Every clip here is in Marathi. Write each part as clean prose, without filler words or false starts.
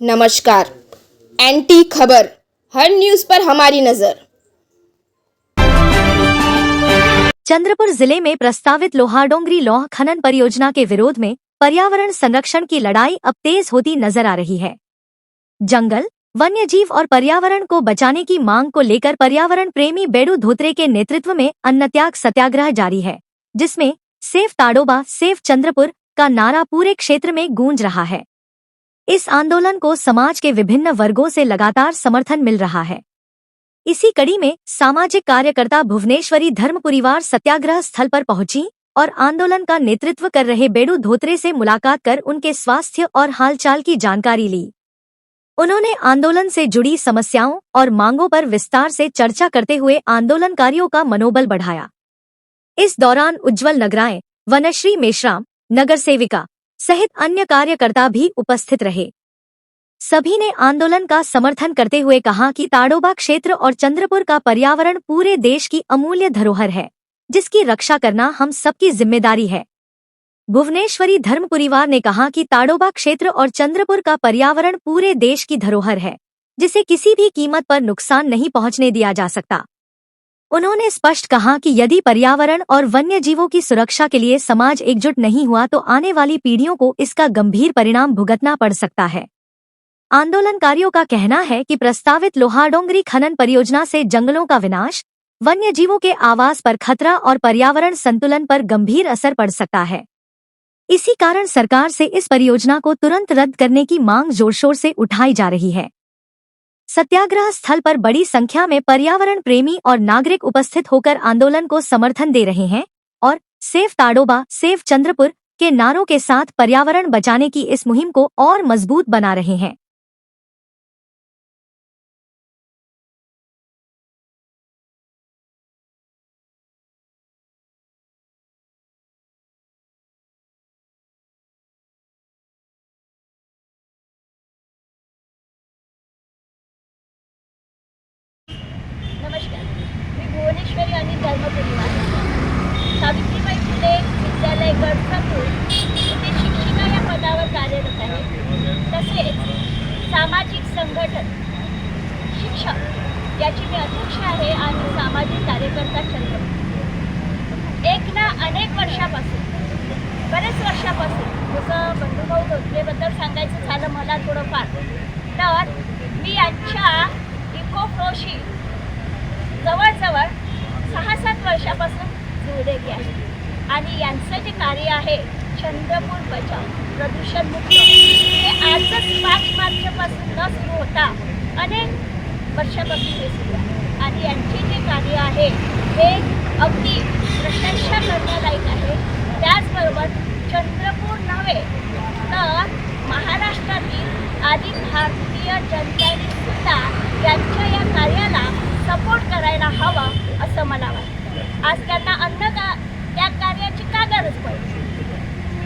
नमस्कार। एनटी खबर, हर न्यूज पर हमारी नजर। चंद्रपुर जिले में प्रस्तावित लोहारडोंगरी लौह खनन परियोजना के विरोध में पर्यावरण संरक्षण की लड़ाई अब तेज होती नजर आ रही है। जंगल, वन्यजीव और पर्यावरण को बचाने की मांग को लेकर पर्यावरण प्रेमी बेडू धोत्रे के नेतृत्व में अन्नत्याग सत्याग्रह जारी है, जिसमें सेव ताडोबा सेव चंद्रपुर का नारा पूरे क्षेत्र में गूंज रहा है। इस आंदोलन को समाज के विभिन्न वर्गों से लगातार समर्थन मिल रहा है। इसी कड़ी में सामाजिक कार्यकर्ता भुवनेश्वरी धर्म परिवार सत्याग्रह स्थल पर पहुंची और आंदोलन का नेतृत्व कर रहे बेडू धोत्रे से मुलाकात कर उनके स्वास्थ्य और हालचाल की जानकारी ली। उन्होंने आंदोलन से जुड़ी समस्याओं और मांगों पर विस्तार से चर्चा करते हुए आंदोलनकारियों का मनोबल बढ़ाया। इस दौरान उज्जवल नगराय, वनश्री मेश्राम, नगर सेविका सहित अन्य कार्यकर्ता भी उपस्थित रहे। सभी ने आंदोलन का समर्थन करते हुए कहा कि ताडोबा क्षेत्र और चंद्रपुर का पर्यावरण पूरे देश की अमूल्य धरोहर है, जिसकी रक्षा करना हम सबकी जिम्मेदारी है। भुवनेश्वरी धर्म परिवार ने कहा कि ताडोबा क्षेत्र और चंद्रपुर का पर्यावरण पूरे देश की धरोहर है, जिसे किसी भी कीमत पर नुकसान नहीं पहुंचने दिया जा सकता। उन्होंने स्पष्ट कहा कि यदि पर्यावरण और वन्य जीवों की सुरक्षा के लिए समाज एकजुट नहीं हुआ तो आने वाली पीढ़ियों को इसका गंभीर परिणाम भुगतना पड़ सकता है। आंदोलनकारियों का कहना है कि प्रस्तावित लोहारडोंगरी खनन परियोजना से जंगलों का विनाश, वन्य जीवों के आवास पर खतरा और पर्यावरण संतुलन पर गंभीर असर पड़ सकता है। इसी कारण सरकार से इस परियोजना को तुरंत रद्द करने की मांग जोरशोर से उठाई जा रही है। सत्याग्रह स्थल पर बड़ी संख्या में पर्यावरण प्रेमी और नागरिक उपस्थित होकर आंदोलन को समर्थन दे रहे हैं और सेव ताडोबा सेव चंद्रपुर के नारों के साथ पर्यावरण बचाने की इस मुहिम को और मजबूत बना रहे हैं। नमस्कार, मी भुवनेश्वरी आणि धर्म परिवार सावित्रीबाई फुले विद्यालय गडचंद्रपूर येथे शिक्षिका या पदावर कार्यरत आहे। तसेच सामाजिक संघटन शिक्षक याची मी अध्यक्ष आहे आणि सामाजिक कार्यकर्ता चंद्रपूर। एक ना अनेक वर्षापासून बरेच वर्षापासून जसं बंधुभाऊ धोत्रेबद्दल सांगायचं झालं मला थोडंफार, तर मी यांच्या इकोफ्लोशी जवळजवळ 6-7 वर्षापासून जुळलेली आहे आणि यांचं जे कार्य आहे चंद्रपूर बचाव प्रदूषण मुक्त हे आजच 5 मार्चपासून न सुरू होता अनेक वर्षापासून हे सुरू आहे आणि यांचे जे कार्य आहे हे अगदी प्रशंसा करण्यालायक आहे। त्याचबरोबर चंद्रपूर नव्हे तर महाराष्ट्रातील आधी भारतीय जनतेने सुद्धा यांच्या या कार्याला सपोर्ट करायला हवा असं मला वाटतं। आज त्यांना त्या कार्याची का गरज पडली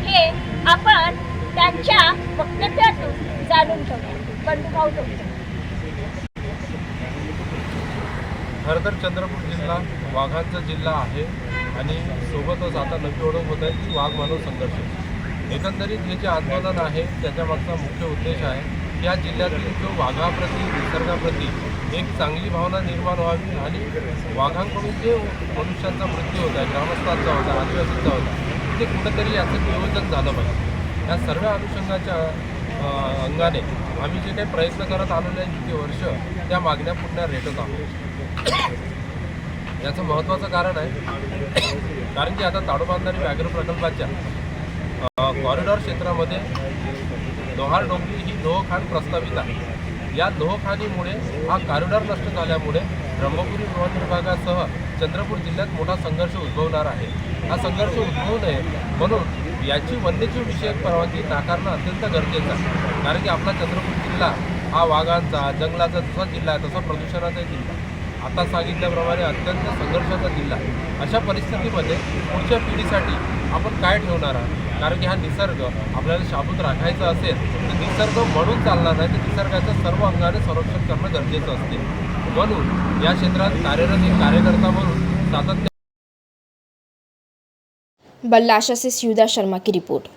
हे आपण त्यांच्या वक्तव्यातून जाणून घेऊया। बंधुभाऊ धोत्रे। खरं तर चंद्रपूर जिल्हा वाघांचा जिल्हा आहे आणि सोबतच आता नवी ओळख होत आहे की वाघ मानव संघर्ष। एकंदरीत हे जे आंदोलन आहे त्याच्यामागचा मुख्य उद्देश आहे की या जिल्ह्यातील जो वाघाप्रती निसर्गाप्रती एक चांगली भावना निर्माण व्हावी आणि वाघांकडून जे मनुष्यांचा मृत्यू होता आहे, ग्रामस्थांचा होता, आदिवासींचा होता, ते कुठंतरी याचं नियोजन झालं पाहिजे। या सर्व अनुषंगाच्या अंगाने आम्ही जे काही प्रयत्न करत आलेले आहे इतके वर्ष त्या मागण्या पुन्हा रेटत आहोत। याचं महत्त्वाचं कारण आहे कारण की आता ताडोबांधारी व्याघ्र प्रकल्पाच्या कॉरिडॉर क्षेत्रामध्ये लोहारडोंगरी ही लोहखान प्रस्तावित आहे। या लोहखानीमुळे हा कॉरिडॉर नष्ट झाल्यामुळे ब्रह्मपुरी वन विभागासह चंद्रपूर जिल्ह्यात मोठा संघर्ष उद्भवणार आहे। हा संघर्ष उद्भवू नये म्हणून याची वन्यजीव विषयक परवानगी नाकारणं अत्यंत गरजेचं आहे। कारण की आपला चंद्रपूर जिल्हा हा वाघांचा जंगलाचा जसा जिल्हा आहे तसा प्रदूषणाचा जिल्हा, आता सांगितल्याप्रमाणे अत्यंत संघर्षाचा जिल्हा आहे। अशा परिस्थितीमध्ये पुढच्या पिढीसाठी आपण काय ठेवणार आहात? कारण की हा निसर्ग आपल्याला शाबूत राखायचा असेल तर निसर्ग म्हणून चालणार नाही, तर निसर्गाचं सर्व अंगाने संरक्षण करणं गरजेचं असते। म्हणून या क्षेत्रात कार्यरत एक कार्यकर्ता म्हणून सातत्य। बल्लाशा से शिवदा शर्मा की रिपोर्ट।